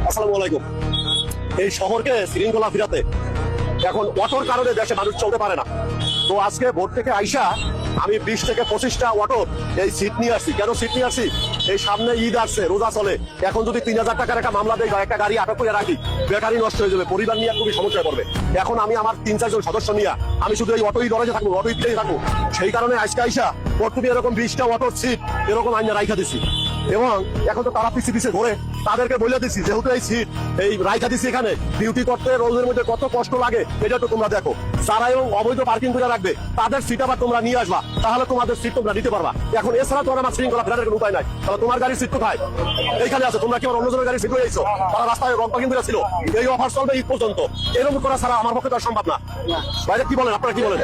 আসসালামু আলাইকুম। এই শহরকে শৃঙ্খলা ফিরাতে এখন অটোর কারণে দেশে মানুষ চলতে পারে না। তো আজকে ভোর থেকে আইসা আমি 20 থেকে 25টা অটো এই সিট নিয়ে আসছি। কেন সিট নিয়ে আসছি? এই সামনে ঈদ আসছে, রোজা চলে। এখন যদি 3000 টাকার একটা মামলা দেয়, একটা গাড়ি আটক করে রাখি, ব্যাটারি নষ্ট হয়ে যাবে, পরিবার নিয়ে খুবই সমস্যায় পড়বে। এখন আমি আমার 3-4 জন সদস্য নিয়ে আমি শুধু এই অটোই দরজে থাকবো, অটোই থাকবো। সেই কারণে আজকে আইসা প্রথমে এরকম 20টা অটোর সিট এরকম আইনা রাইখা দিছি। এবং এখন তো তারা পিছিয়ে পিছিয়ে ঘোরে, তাদেরকে বলে দিচ্ছি যেহেতু এই সিট এই রাইখা দিচ্ছি, এখানে ডিউটি করতে রোজের মধ্যে কত কষ্ট লাগে এটা তো তোমরা দেখো। যারা এবং অবৈধ পার্কিং করে রাখবে তাদের সিট আবার তোমরা নিয়ে আসবা, তাহলে তোমাদের সিট তোমরা নিতে পারবা। এখন এছাড়া তোমার আমার শৃঙ্খলা ফেরার কোনো উপায় নাই। তাহলে তোমার গাড়ির সিট কোথায়? এইখানে আছে। তোমরা কি আমার অন্যজনের গাড়ির সিট হয়ে যাইছো? তারা রাস্তায় রং পার্কিং করে ছিল। এই অফার চলবে ঈদ পর্যন্ত। এরকম করা ছাড়া আমার পক্ষে তো সম্ভব না। বাইরে কি বলেন আপনারা, কি বলেন?